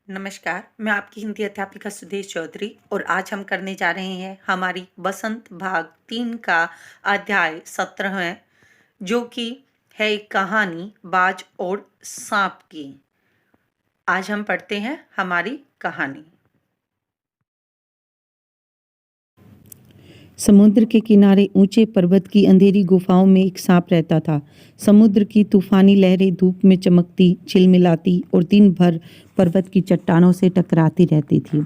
नमस्कार, मैं आपकी हिंदी अध्यापिका सुदेश चौधरी और आज हम करने जा रहे हैं हमारी बसंत भाग 3 का अध्याय 17 जो कि है एक कहानी बाज और सांप की। आज हम पढ़ते हैं हमारी कहानी। समुद्र के किनारे ऊंचे पर्वत की अंधेरी गुफाओं में एक सांप रहता था। समुद्र की तूफानी लहरें धूप में चमकती, चिलमिलाती और दिन भर पर्वत की चट्टानों से टकराती रहती थी।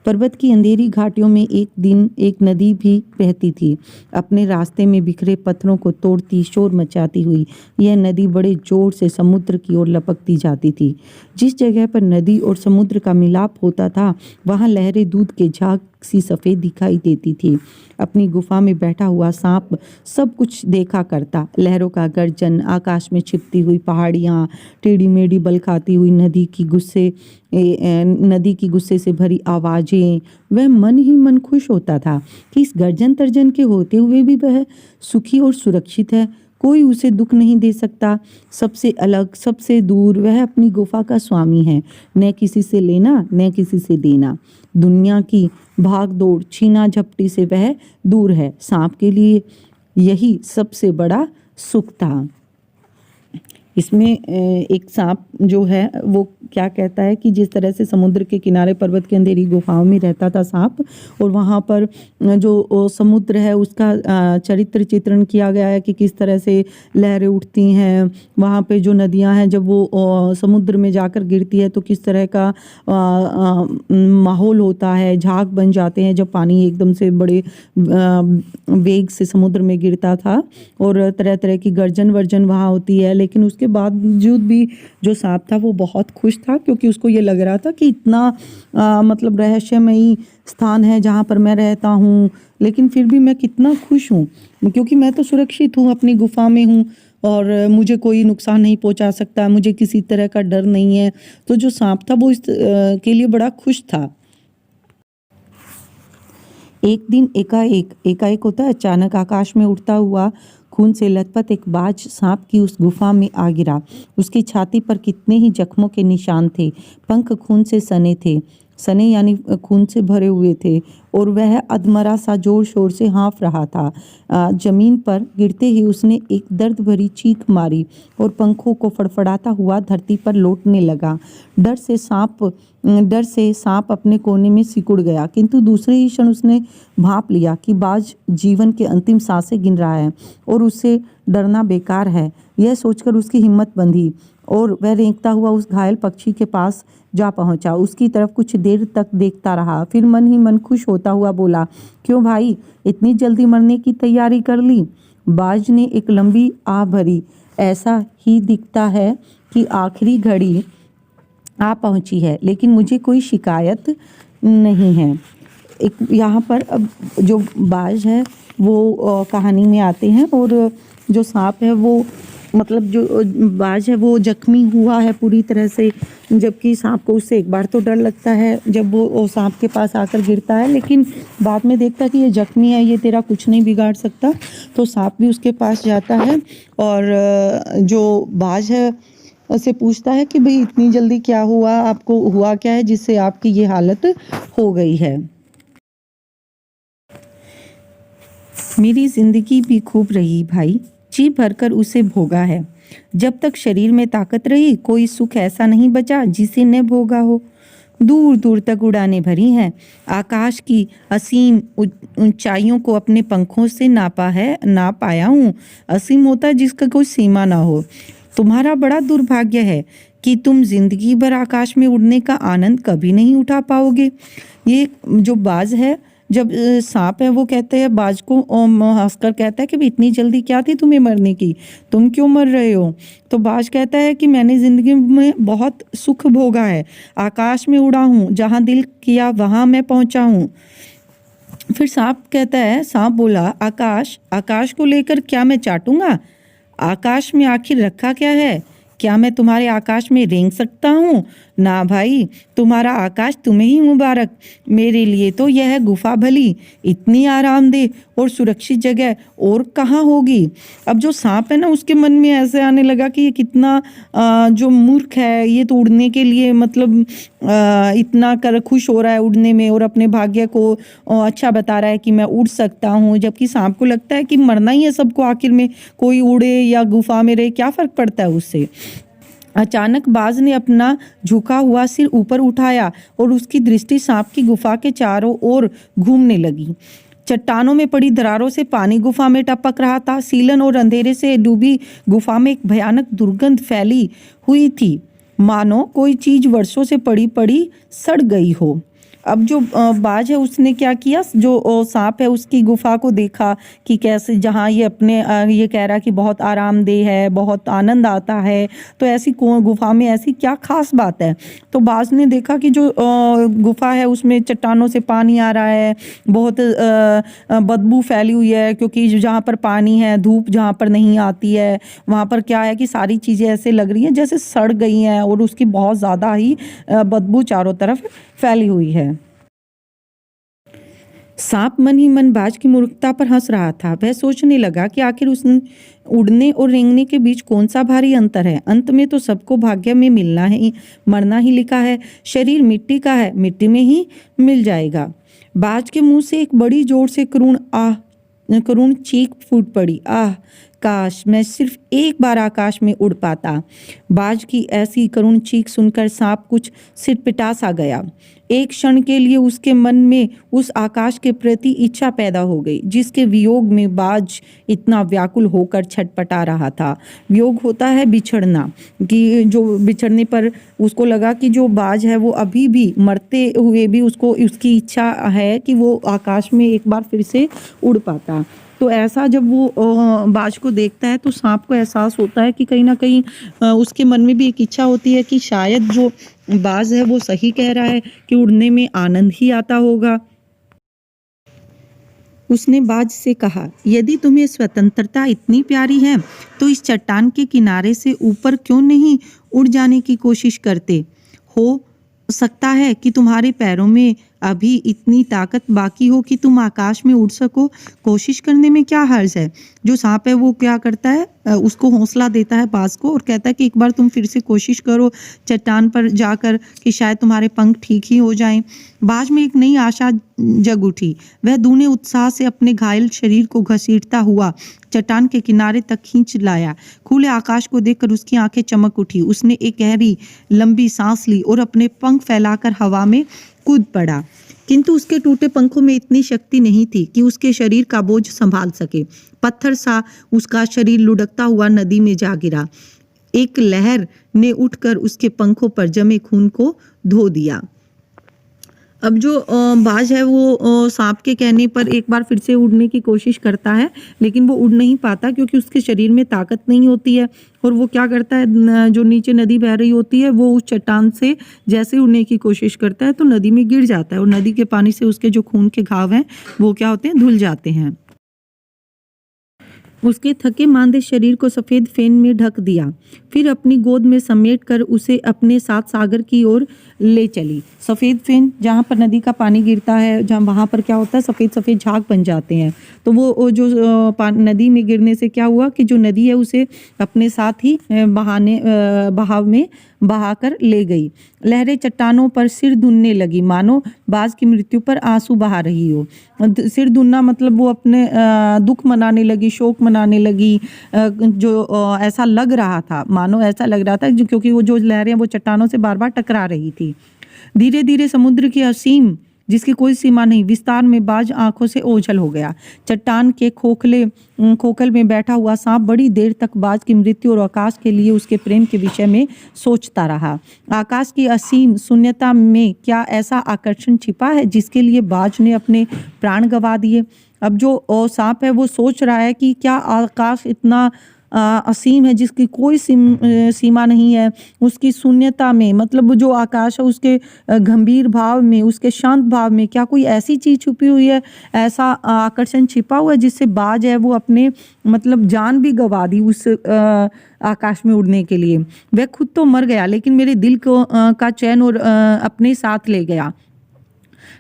पर्वत की अंधेरी घाटियों में एक दिन एक नदी भी बहती थी, अपने रास्ते में बिखरे पत्थरों को तोड़ती, शोर मचाती हुई। यह नदी बड़े जोर से समुद्र की ओर लपकती जाती थी। जिस जगह पर नदी और समुद्र का मिलाप होता था, वहां लहरें दूध के झाग सी सफ़ेद दिखाई देती थी। अपनी गुफा में बैठा हुआ सांप सब कुछ देखा करता। लहरों का गर्जन, आकाश में छिपती हुई पहाड़ियाँ, टेढ़ी मेढ़ी बल खाती हुई नदी की गुस्से से भरी आवाज़ें। वह मन ही मन खुश होता था कि इस गर्जन तर्जन के होते हुए भी वह सुखी और सुरक्षित है। कोई उसे दुख नहीं दे सकता। सबसे अलग, सबसे दूर वह अपनी गुफा का स्वामी है। न किसी से लेना, न किसी से देना। दुनिया की भाग दौड़, छीना झपटी से वह दूर है। सांप के लिए यही सबसे बड़ा सुख था। इसमें एक सांप जो है वो क्या कहता है कि जिस तरह से समुद्र के किनारे पर्वत के अंधेरी गुफाओं में रहता था सांप, और वहाँ पर जो समुद्र है उसका चरित्र चित्रण किया गया है कि किस तरह से लहरें उठती हैं। वहाँ पे जो नदियाँ हैं जब वो समुद्र में जाकर गिरती है तो किस तरह का माहौल होता है, झाग बन जाते हैं जब पानी एकदम से बड़े वेग से समुद्र में गिरता था, और तरह तरह की गर्जन वर्जन वहाँ होती है। लेकिन उसके बावजूद भी जो सांप था वो बहुत खुश था, क्योंकि उसको ये लग रहा था कि इतना मतलब रहस्यमयी स्थान है जहाँ पर मैं रहता हूँ, लेकिन फिर भी मैं कितना खुश हूँ, क्योंकि मैं तो सुरक्षित हूँ, अपनी गुफा में हूँ और मुझे कोई नुकसान नहीं पहुँचा सकता, मुझे किसी तरह का डर नहीं है। तो जो सांप था वो इस के लिए बड़ा खुश था। एक दिन एकाएक होता है, अचानक आकाश में उड़ता हुआ खून से लथपथ एक बाज सांप की उस गुफा में आ गिरा। उसकी छाती पर कितने ही जख्मों के निशान थे। पंख खून से सने यानी खून से भरे हुए थे, और वह अधमरा सा जोर शोर से हाँफ रहा था। जमीन पर गिरते ही उसने एक दर्द भरी चीख मारी और पंखों को फड़फड़ाता हुआ धरती पर लौटने लगा। डर से सांप अपने कोने में सिकुड़ गया, किंतु दूसरे ही क्षण उसने भांप लिया कि बाज जीवन के अंतिम सांसें गिन रहा है और उससे डरना बेकार है। यह सोचकर उसकी हिम्मत बंधी और वह रेंगता हुआ उस घायल पक्षी के पास जा पहुंचा। उसकी तरफ कुछ देर तक देखता रहा, फिर मन ही मन खुश होता हुआ बोला, क्यों भाई, इतनी जल्दी मरने की तैयारी कर ली? बाज ने एक लंबी आह भरी। ऐसा ही दिखता है कि आखिरी घड़ी आ पहुंची है, लेकिन मुझे कोई शिकायत नहीं है। एक यहाँ पर अब जो बाज है वो कहानी में आते हैं, और जो सांप है वो मतलब जो बाज है वो जख्मी हुआ है पूरी तरह से, जबकि सांप को उससे एक बार तो डर लगता है जब वो सांप के पास आकर गिरता है, लेकिन बाद में देखता है कि ये जख्मी है, ये तेरा कुछ नहीं बिगाड़ सकता। तो सांप भी उसके पास जाता है और जो बाज है उससे पूछता है कि भाई इतनी जल्दी क्या हुआ, आपको हुआ क्या है जिससे आपकी ये हालत हो गई है? मेरी जिंदगी भी खूब रही भाई, जी भरकर उसे भोगा है। जब तक शरीर में ताकत रही, कोई सुख ऐसा नहीं बचा जिसे न भोगा हो। दूर दूर तक उड़ानें भरी हैं, आकाश की असीम ऊंचाइयों को अपने पंखों से नाप आया हूँ। असीम होता है जिसका कोई सीमा ना हो। तुम्हारा बड़ा दुर्भाग्य है कि तुम जिंदगी भर आकाश में उड़ने का आनंद कभी नहीं उठा पाओगे। ये जो बाज है, जब सांप है वो कहते हैं बाज को, हंसकर कहता है कि इतनी जल्दी क्या थी तुम्हें मरने की, तुम क्यों मर रहे हो? तो बाज कहता है कि मैंने जिंदगी में बहुत सुख भोगा है, आकाश में उड़ा हूँ, जहाँ दिल किया वहाँ मैं पहुँचा हूँ। फिर सांप बोला, आकाश को लेकर क्या मैं चाटूंगा? आकाश में आखिर रखा क्या है? क्या मैं तुम्हारे आकाश में रेंग सकता हूँ? ना भाई, तुम्हारा आकाश तुम्हें ही मुबारक। मेरे लिए तो यह गुफा भली, इतनी आरामदेह और सुरक्षित जगह और कहाँ होगी। अब जो सांप है ना, उसके मन में ऐसे आने लगा कि ये कितना जो मूर्ख है, ये तो उड़ने के लिए मतलब इतना कर खुश हो रहा है उड़ने में और अपने भाग्य को अच्छा बता रहा है कि मैं उड़ सकता हूँ, जबकि सांप को लगता है कि मरना ही है सबको आखिर में, कोई उड़े या गुफा में रहे क्या फर्क पड़ता है उससे। अचानक बाज ने अपना झुका हुआ सिर ऊपर उठाया और उसकी दृष्टि सांप की गुफा के चारों ओर घूमने लगी। चट्टानों में पड़ी दरारों से पानी गुफा में टपक रहा था। सीलन और अंधेरे से डूबी गुफा में एक भयानक दुर्गंध फैली हुई थी, मानो कोई चीज वर्षों से पड़ी पड़ी सड़ गई हो। अब जो बाज है उसने क्या किया, जो सांप है उसकी गुफा को देखा कि कैसे, जहाँ ये अपने ये कह रहा कि बहुत आरामदेह है, बहुत आनंद आता है, तो ऐसी गुफा में ऐसी क्या खास बात है। तो बाज ने देखा कि जो गुफा है उसमें चट्टानों से पानी आ रहा है, बहुत बदबू फैली हुई है, क्योंकि जहाँ पर पानी है, धूप जहाँ पर नहीं आती है, वहाँ पर क्या है कि सारी चीज़ें ऐसे लग रही हैं जैसे सड़ गई हैं और उसकी बहुत ज़्यादा ही बदबू चारों तरफ फैली हुई है। सांप मन ही मन बाज की मूर्खता पर हंस रहा था। वह सोचने लगा कि आखिर उसने उड़ने और रेंगने के बीच कौन सा भारी अंतर है। अंत में तो सबको भाग्य में मिलना ही, मरना ही लिखा है। शरीर मिट्टी का है, मिट्टी में ही मिल जाएगा। बाज के मुंह से एक बड़ी जोर से करुण चीख फूट पड़ी। आह, काश मैं सिर्फ एक बार आकाश में उड़ पाता। बाज की ऐसी करुण चीख सुनकर सांप कुछ सिरपिटा सा गया। एक क्षण के लिए उसके मन में उस आकाश के प्रति इच्छा पैदा हो गई जिसके वियोग में बाज इतना व्याकुल होकर छटपटा रहा था। वियोग होता है बिछड़ना, कि जो बिछड़ने पर उसको लगा कि जो बाज है वो अभी भी मरते हुए भी उसको उसकी इच्छा है कि वो आकाश में एक बार फिर से उड़ पाता। तो ऐसा जब वो बाज को देखता है तो सांप को एहसास होता है कि कहीं ना कहीं उसके मन में भी एक इच्छा होती है कि शायद जो बाज है वो सही कह रहा है कि उड़ने में आनंद ही आता होगा। उसने बाज से कहा, यदि तुम्हें स्वतंत्रता इतनी प्यारी है तो इस चट्टान के किनारे से ऊपर क्यों नहीं उड़ जाने की कोशिश करते। हो सकता है कि तुम्हारे पैरों में अभी इतनी ताकत बाकी हो कि तुम आकाश में उड़ सको। कोशिश करने में क्या हर्ज है। जो सांप है वो क्या करता है, उसको हौसला देता है बाज को और कहता है कि एक बार तुम फिर से कोशिश करो चट्टान पर जाकर कि शायद तुम्हारे पंख ठीक ही हो जाएं। बाज में एक नई आशा जग उठी। वह दूने उत्साह से अपने घायल शरीर को घसीटता हुआ चट्टान के किनारे तक खींच लाया। खुले आकाश को देखकर उसकी आंखें चमक उठी। उसने एक गहरी लंबी सांस ली और अपने पंख फैलाकर हवा में कूद पड़ा, किंतु उसके टूटे पंखों में इतनी शक्ति नहीं थी कि उसके शरीर का बोझ संभाल सके। पत्थर सा उसका शरीर लुढ़कता हुआ नदी में जा गिरा। एक लहर ने उठकर उसके पंखों पर जमे खून को धो दिया। अब जो बाज है वो सांप के कहने पर एक बार फिर से उड़ने की कोशिश करता है, लेकिन वो उड़ नहीं पाता क्योंकि उसके शरीर में ताकत नहीं होती है। और वो क्या करता है, जो नीचे नदी बह रही होती है वो उस चट्टान से जैसे उड़ने की कोशिश करता है तो नदी में गिर जाता है और नदी के पानी से उसके जो खून के घाव हैं वो क्या होते हैं, धुल जाते हैं। उसके थके मांदे शरीर को सफेद फेन में ढक दिया, फिर अपनी गोद में समेट कर उसे अपने साथ सागर की ओर ले चली। सफेद फेन, जहाँ पर नदी का पानी गिरता है, जहाँ वहाँ पर क्या होता है, सफेद सफेद झाग बन जाते हैं। तो वो जो नदी में गिरने से क्या हुआ कि जो नदी है उसे अपने साथ ही बहाव में बहाकर ले गई। लहरें चट्टानों पर सिर धुनने लगी, मानो बाज की मृत्यु पर आंसू बहा रही हो। सिर धुनना मतलब वो अपने दुख मनाने लगी, शोक मनाने लगी। जो ऐसा लग रहा था, मानो ऐसा लग रहा था क्योंकि वो जो लहरें वो चट्टानों से बार बार टकरा रही थी। धीरे धीरे समुद्र की असीम, जिसकी कोई सीमा नहीं, विस्तार में बाज आंखों से ओझल हो गया। चट्टान के खोखल में बैठा हुआ सांप बड़ी देर तक बाज की मृत्यु और आकाश के लिए उसके प्रेम के विषय में सोचता रहा। आकाश की असीम शून्यता में क्या ऐसा आकर्षण छिपा है जिसके लिए बाज ने अपने प्राण गंवा दिए। अब जो सांप है वो सोच रहा है कि क्या आकाश इतना असीम है, जिसकी कोई सीमा नहीं है, उसकी शून्यता में, मतलब जो आकाश है उसके गंभीर भाव में, उसके शांत भाव में क्या कोई ऐसी चीज़ छुपी हुई है, ऐसा आकर्षण छिपा हुआ है जिससे बाज है वो अपने मतलब जान भी गंवा दी उस आकाश में उड़ने के लिए। वह खुद तो मर गया लेकिन मेरे दिल को का चैन और अपने साथ ले गया।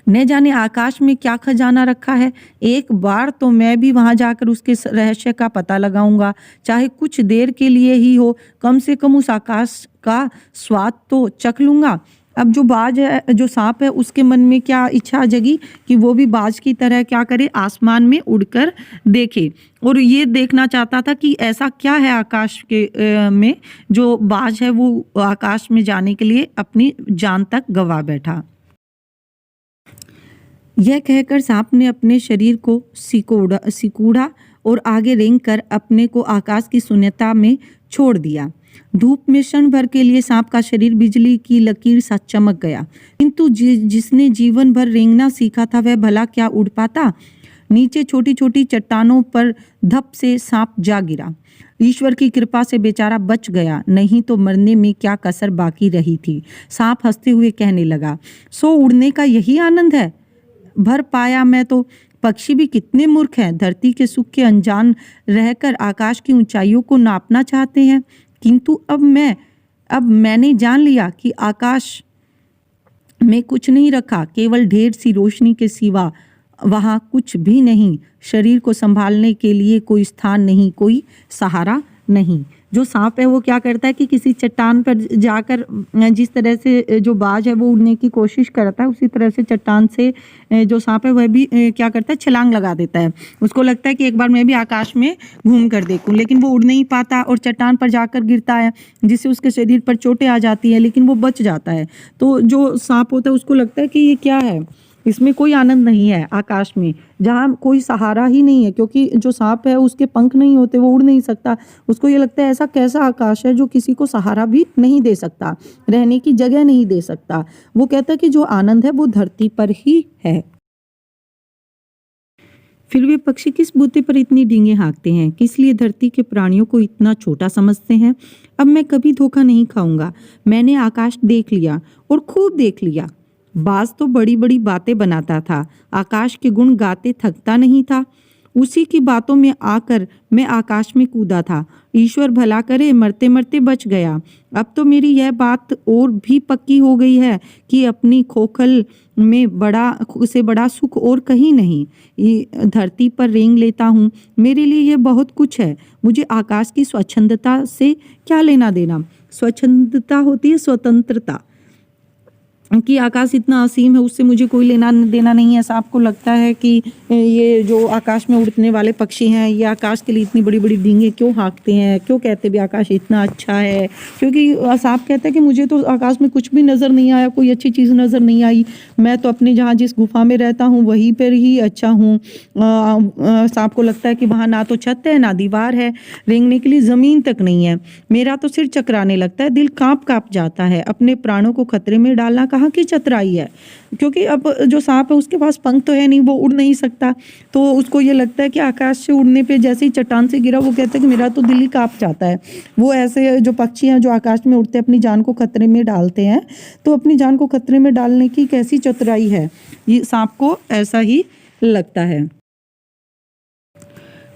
न जाने आकाश में क्या खजाना रखा है। एक बार तो मैं भी वहां जाकर उसके रहस्य का पता लगाऊंगा, चाहे कुछ देर के लिए ही हो, कम से कम उस आकाश का स्वाद तो चख लूंगा। अब जो बाज है, जो सांप है, उसके मन में क्या इच्छा जगी कि वो भी बाज की तरह क्या करे, आसमान में उड़कर देखे, और ये देखना चाहता था कि ऐसा क्या है आकाश के में जो बाज है वो आकाश में जाने के लिए अपनी जान तक गंवा बैठा। यह कहकर सांप ने अपने शरीर को सिकोड़ा और आगे रेंग कर अपने को आकाश की शून्यता में छोड़ दिया। धूप में क्षण भर के लिए सांप का शरीर बिजली की लकीर सा चमक गया, किंतु जिसने जीवन भर रेंगना सीखा था वह भला क्या उड़ पाता। नीचे छोटी छोटी चट्टानों पर धप से सांप जा गिरा। ईश्वर की कृपा से बेचारा बच गया, नहीं तो मरने में क्या कसर बाकी रही थी। सांप हंसते हुए कहने लगा, सो उड़ने का यही आनंद है। भर पाया मैं तो। पक्षी भी कितने मूर्ख हैं, धरती के सुख के अनजान रहकर आकाश की ऊंचाइयों को नापना चाहते हैं। किंतु अब मैंने जान लिया कि आकाश में कुछ नहीं रखा, केवल ढेर सी रोशनी के सिवा वहाँ कुछ भी नहीं। शरीर को संभालने के लिए कोई स्थान नहीं, कोई सहारा नहीं। जो सांप है वो क्या करता है कि किसी चट्टान पर जाकर जिस तरह से जो बाज है वो उड़ने की कोशिश करता है, उसी तरह से चट्टान से जो सांप है वह भी क्या करता है, छलांग लगा देता है। उसको लगता है कि एक बार मैं भी आकाश में घूम कर देखूं, लेकिन वो उड़ नहीं पाता और चट्टान पर जाकर गिरता है, जिससे उसके शरीर पर चोटें आ जाती है, लेकिन वो बच जाता है। तो जो सांप होता है उसको लगता है कि ये क्या है, इसमें कोई आनंद नहीं है आकाश में, जहाँ कोई सहारा ही नहीं है, क्योंकि जो सांप है उसके पंख नहीं होते, वो उड़ नहीं सकता। उसको ये लगता है ऐसा कैसा आकाश है जो किसी को सहारा भी नहीं दे सकता, रहने की जगह नहीं दे सकता। वो कहता है कि जो आनंद है वो धरती पर ही है। फिर वे पक्षी किस बूते पर इतनी डींगे हाँकते हैं, किस लिए धरती के प्राणियों को इतना छोटा समझते हैं। अब मैं कभी धोखा नहीं खाऊंगा। मैंने आकाश देख लिया और खूब देख लिया। बाज तो बड़ी बड़ी बातें बनाता था, आकाश के गुण गाते थकता नहीं था। उसी की बातों में आकर मैं आकाश में कूदा था। ईश्वर भला करे मरते मरते बच गया। अब तो मेरी यह बात और भी पक्की हो गई है कि अपनी खोखल में बड़ा सुख और कहीं नहीं। धरती पर रेंग लेता हूँ, मेरे लिए यह बहुत कुछ है। मुझे आकाश की स्वच्छंदता से क्या लेना देना। स्वच्छंदता होती है स्वतंत्रता, कि आकाश इतना असीम है उससे मुझे कोई लेना देना नहीं है। ऐसा आपको लगता है कि ये जो आकाश में उड़ने वाले पक्षी हैं ये आकाश के लिए इतनी बड़ी बड़ी डींगे क्यों हाँकते हैं, क्यों कहते भी आकाश इतना अच्छा है। क्योंकि सांप कहता है कि मुझे तो आकाश में कुछ भी नज़र नहीं आया, कोई अच्छी चीज़ नज़र नहीं आई। मैं तो अपने जहाँ जिस गुफा में रहता हूँ वहीं पर ही अच्छा हूँ। सांप को लगता है कि वहाँ ना तो छत है ना दीवार है, रेंगने के लिए ज़मीन तक नहीं है। मेरा तो सिर चकराने लगता है, दिल काँप जाता है। अपने प्राणों को खतरे में डालना कहाँ की चतुराई है, क्योंकि अब जो सांप है उसके पास पंख तो है नहीं, वो उड़ नहीं सकता। तो उसको ये लगता है कि आकाश से उड़ने पे जैसे ही चट्टान से गिरा वो कहता है कि मेरा तो दिल ही काँप जाता है। वो ऐसे जो पक्षी हैं जो आकाश में उड़ते अपनी जान को खतरे में डालते हैं, तो अपनी जान को खतरे में डालने की कैसी चतुराई है, ये सांप को ऐसा ही लगता है।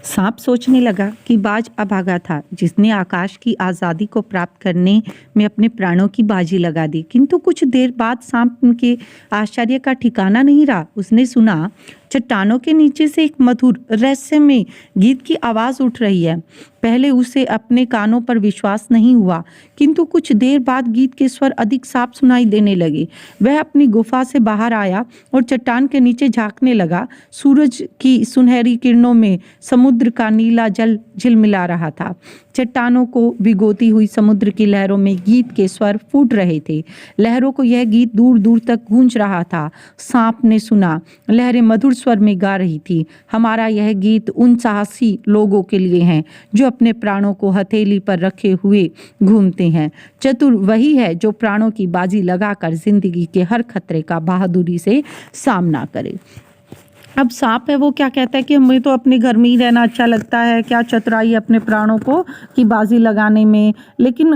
सांप सोचने लगा कि बाज अभागा था, जिसने आकाश की आज़ादी को प्राप्त करने में अपने प्राणों की बाजी लगा दी। किंतु कुछ देर बाद सांप के आश्चर्य का ठिकाना नहीं रहा। उसने सुना चट्टानों के नीचे से एक मधुर रहस्यमय गीत की आवाज़ उठ रही है। पहले उसे अपने कानों पर विश्वास नहीं हुआ, किंतु कुछ देर बाद गीत के स्वर अधिक साफ सुनाई देने लगे। वह अपनी गुफा से बाहर आया और चट्टान के नीचे झांकने लगा। सूरज की सुनहरी किरणों में समुद्र का नीला जल झिलमिला रहा था। चट्टानों को भिगोती हुई समुद्र की लहरों में गीत के स्वर फूट रहे थे। लहरों को यह गीत दूर दूर तक गूंज रहा था। सांप ने सुना, लहरें मधुर स्वर में गा रही थी, हमारा यह गीत उन साहसी लोगों के लिए है जो अपने प्राणों को हथेली पर रखे हुए घूमते हैं। चतुर वही है जो प्राणों की बाजी लगाकर जिंदगी के हर खतरे का बहादुरी से सामना करे। अब सांप है वो क्या कहता है कि हमें तो अपने घर में ही रहना अच्छा लगता है, क्या चतुराई अपने प्राणों को की बाजी लगाने में। लेकिन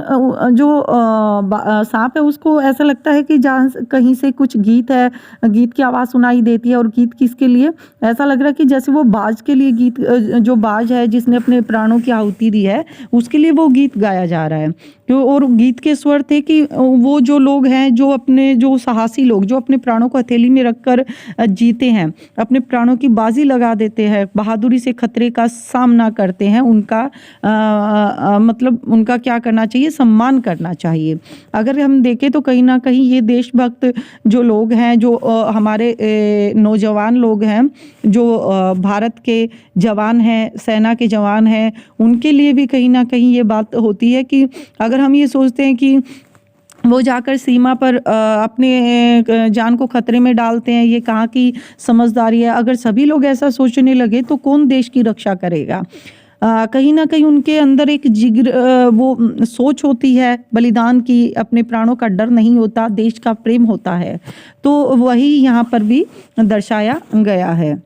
जो सांप है उसको ऐसा लगता है कि जहाँ कहीं से कुछ गीत है, गीत की आवाज़ सुनाई देती है। और गीत किसके लिए? ऐसा लग रहा है कि जैसे वो बाज के लिए गीत, जो बाज है जिसने अपने प्राणों की आहुति दी है उसके लिए वो गीत गाया जा रहा है। और गीत के स्वर थे कि वो जो लोग हैं, जो अपने जो साहसी लोग जो अपने प्राणों को हथेली में रखकर जीते हैं, अपने प्राणों की बाजी लगा देते हैं, बहादुरी से खतरे का सामना करते हैं, उनका मतलब उनका क्या करना चाहिए? सम्मान करना चाहिए। अगर हम देखें तो कहीं ना कहीं ये देशभक्त जो लोग हैं, जो हमारे नौजवान लोग हैं, जो भारत के जवान हैं, सेना के जवान हैं, उनके लिए भी कहीं ना कहीं ये बात होती है कि अगर हम ये सोचते हैं कि वो जाकर सीमा पर अपने जान को खतरे में डालते हैं, ये कहाँ की समझदारी है? अगर सभी लोग ऐसा सोचने लगे तो कौन देश की रक्षा करेगा? कहीं ना कहीं उनके अंदर एक जिगर वो सोच होती है बलिदान की, अपने प्राणों का डर नहीं होता, देश का प्रेम होता है। तो वही यहाँ पर भी दर्शाया गया है।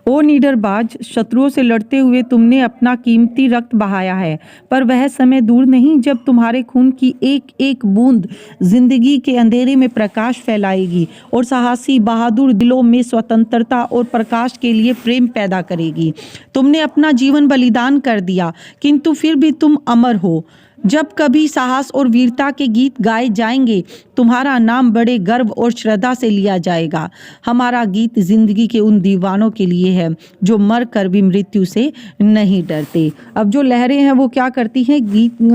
ओ निडरबाज, शत्रुओं से लड़ते हुए तुमने अपना कीमती रक्त बहाया है, पर वह समय दूर नहीं जब तुम्हारे खून की एक एक बूंद जिंदगी के अंधेरे में प्रकाश फैलाएगी और साहसी बहादुर दिलों में स्वतंत्रता और प्रकाश के लिए प्रेम पैदा करेगी। तुमने अपना जीवन बलिदान कर दिया, किंतु फिर भी तुम अमर हो। जब कभी साहस और वीरता के गीत गाए जाएंगे, तुम्हारा नाम बड़े गर्व और श्रद्धा से लिया जाएगा। हमारा गीत जिंदगी के उन दीवानों के लिए है जो मर कर भी मृत्यु से नहीं डरते। अब जो लहरें हैं वो क्या करती हैं?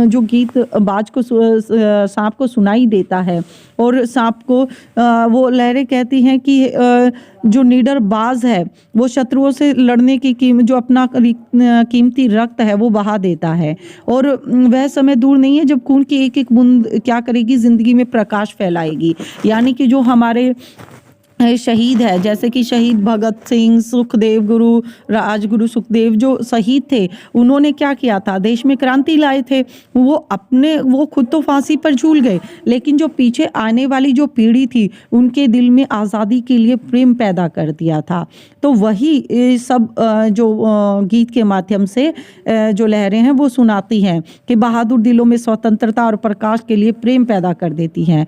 जो गीत बाज को सांप को सुनाई देता है, और सांप को वो लहरें कहती हैं कि जो निडर बाज है वो शत्रुओं से लड़ने की जो अपना कीमती रक्त है वो बहा देता है। और वह समय दूर नहीं है जब खून की एक एक बूंद क्या करेगी? जिंदगी में प्रकाश फैलाएगी। यानी कि जो हमारे शहीद है, जैसे कि शहीद भगत सिंह, सुखदेव, गुरु राजगुरु सुखदेव जो शहीद थे, उन्होंने क्या किया था? देश में क्रांति लाए थे। वो खुद तो फांसी पर झूल गए, लेकिन जो पीछे आने वाली जो पीढ़ी थी उनके दिल में आज़ादी के लिए प्रेम पैदा कर दिया था। तो वही सब जो गीत के माध्यम से जो लहरें हैं वो सुनाती हैं कि बहादुर दिलों में स्वतंत्रता और प्रकाश के लिए प्रेम पैदा कर देती हैं।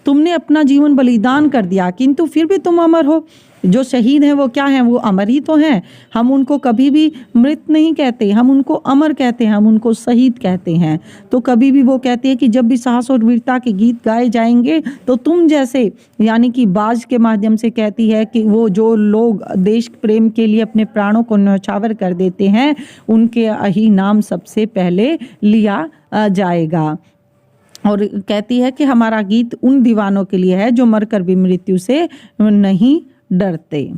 तुमने अपना जीवन बलिदान कर दिया, किंतु फिर भी तुम अमर हो। जो शहीद हैं वो क्या हैं? वो अमर ही तो हैं। हम उनको कभी भी मृत नहीं कहते, हम उनको अमर कहते हैं, हम उनको शहीद कहते हैं। तो कभी भी वो कहते हैं कि जब भी साहस और वीरता के गीत गाए जाएंगे तो तुम जैसे, यानी कि बाज के माध्यम से कहती है कि वो जो लोग देश प्रेम के लिए अपने प्राणों को न्यौछावर कर देते हैं, उनके ही नाम सबसे पहले लिया जाएगा। और कहती है कि हमारा गीत उन दीवानों के लिए है जो मरकर भी मृत्यु से नहीं डरते।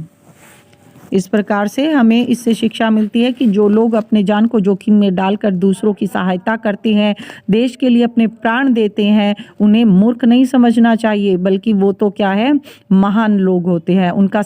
इस प्रकार से हमें इससे शिक्षा मिलती है कि जो लोग अपने जान को जोखिम में डालकर दूसरों की सहायता करते हैं, देश के लिए अपने प्राण देते हैं, उन्हें मूर्ख नहीं समझना चाहिए, बल्कि वो तो क्या है? महान लोग होते हैं। उनका